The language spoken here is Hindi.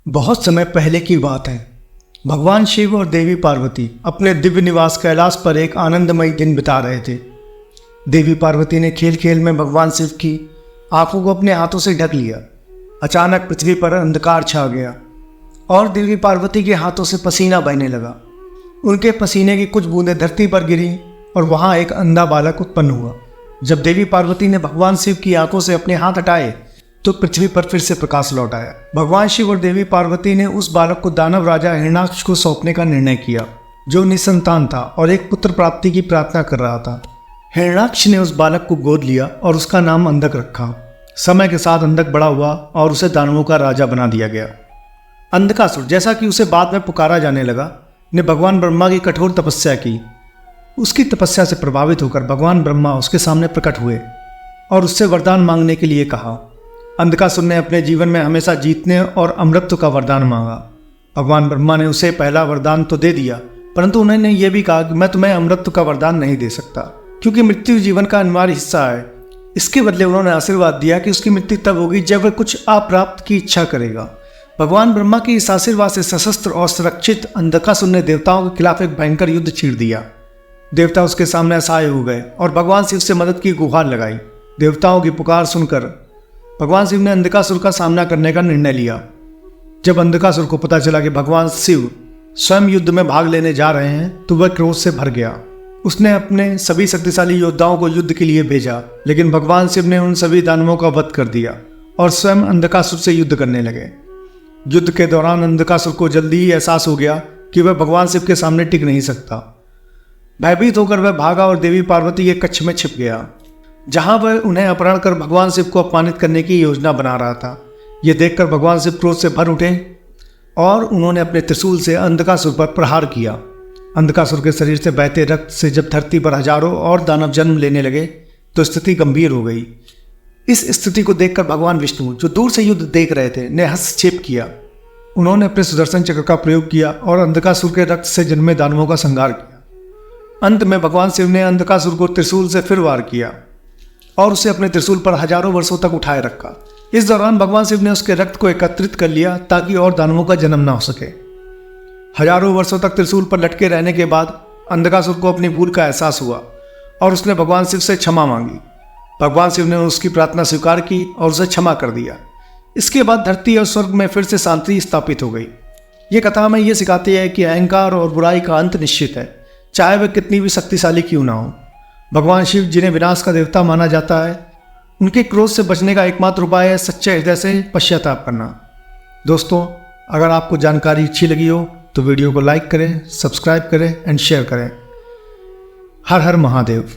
बहुत समय पहले की बात है। भगवान शिव और देवी पार्वती अपने दिव्य निवास कैलाश पर एक आनंदमयी दिन बिता रहे थे। देवी पार्वती ने खेल खेल में भगवान शिव की आंखों को अपने हाथों से ढक लिया। अचानक पृथ्वी पर अंधकार छा गया और देवी पार्वती के हाथों से पसीना बहने लगा। उनके पसीने की कुछ बूंदें धरती पर गिरी और वहां एक अंधा बालक उत्पन्न हुआ। जब देवी पार्वती ने भगवान शिव की आंखों से अपने हाथ हटाए तो पृथ्वी पर फिर से प्रकाश लौट आया। भगवान शिव और देवी पार्वती ने उस बालक को दानव राजा हिरण्याक्ष को सौंपने का निर्णय किया, जो निसंतान था और एक पुत्र प्राप्ति की प्रार्थना कर रहा था। हिरण्याक्ष ने उस बालक को गोद लिया और उसका नाम अंधक रखा। समय के साथ अंधक बड़ा हुआ और उसे दानवों का राजा बना दिया गया। अंधकासुर, जैसा कि उसे बाद में पुकारा जाने लगा, ने भगवान ब्रह्मा की कठोर तपस्या की। उसकी तपस्या से प्रभावित होकर भगवान ब्रह्मा उसके सामने प्रकट हुए और उससे वरदान मांगने के लिए कहा। अंधकासुर ने अपने जीवन में हमेशा जीतने और अमृत का वरदान मांगा। भगवान ब्रह्मा ने उसे पहला वरदान तो दे दिया, परंतु उन्होंने यह भी कहा कि मैं तुम्हें अमृत का वरदान नहीं दे सकता, क्योंकि मृत्यु जीवन का अनिवार्य हिस्सा है। इसके बदले उन्होंने आशीर्वाद दिया कि उसकी मृत्यु तब होगी जब वह कुछ अप्राप्त की इच्छा करेगा। भगवान ब्रह्मा के इस आशीर्वाद से सशस्त्र और सुरक्षित अंधकासुर ने देवताओं के खिलाफ एक भयंकर युद्ध छेड़ दिया। देवता उसके सामने असहाय हो गए और भगवान शिव से मदद की गुहार लगाई। देवताओं की पुकार सुनकर भगवान शिव ने अंधकासुर का सामना करने का निर्णय लिया। जब अंधकासुर को पता चला कि भगवान शिव स्वयं युद्ध में भाग लेने जा रहे हैं तो वह क्रोध से भर गया। उसने अपने सभी शक्तिशाली योद्धाओं को युद्ध के लिए भेजा, लेकिन भगवान शिव ने उन सभी दानवों का वध कर दिया और स्वयं अंधकासुर से युद्ध करने लगे। युद्ध के दौरान अंधकासुर को जल्दी ही एहसास हो गया कि वह भगवान शिव के सामने टिक नहीं सकता। भयभीत होकर वह भागा और देवी पार्वती के कक्ष में छिप गया, जहां वह उन्हें अपहरण कर भगवान शिव को अपमानित करने की योजना बना रहा था। यह देखकर भगवान शिव क्रोध से भर उठे और उन्होंने अपने त्रिशूल से अंधकासुर पर प्रहार किया। अंधकासुर के शरीर से बहते रक्त से जब धरती पर हजारों और दानव जन्म लेने लगे तो स्थिति गंभीर हो गई। इस स्थिति को देखकर भगवान विष्णु, जो दूर से युद्ध देख रहे थे, ने हस्तक्षेप किया। उन्होंने अपने सुदर्शन चक्र का प्रयोग किया और अंधकासुर के रक्त से जन्मे दानवों का संहार किया। अंत में भगवान शिव ने अंधकासुर को त्रिशूल से फिर वार किया और उसे अपने त्रिशूल पर हजारों वर्षों तक उठाए रखा। इस दौरान भगवान शिव ने उसके रक्त को एकत्रित कर लिया ताकि और दानवों का जन्म न हो सके। हजारों वर्षों तक त्रिशूल पर लटके रहने के बाद अंधकासुर को अपनी भूल का एहसास हुआ और उसने भगवान शिव से क्षमा मांगी। भगवान शिव ने उसकी प्रार्थना स्वीकार की और उसे क्षमा कर दिया। इसके बाद धरती और स्वर्ग में फिर से शांति स्थापित हो गई। ये कथा हमें यह सिखाती है कि अहंकार और बुराई का अंत निश्चित है, चाहे वह कितनी भी शक्तिशाली क्यों ना हो। भगवान शिव, जिन्हें विनाश का देवता माना जाता है, उनके क्रोध से बचने का एकमात्र उपाय है सच्चे हृदय से पश्चाताप करना। दोस्तों, अगर आपको जानकारी अच्छी लगी हो तो वीडियो को लाइक करें, सब्सक्राइब करें एंड शेयर करें। हर हर महादेव।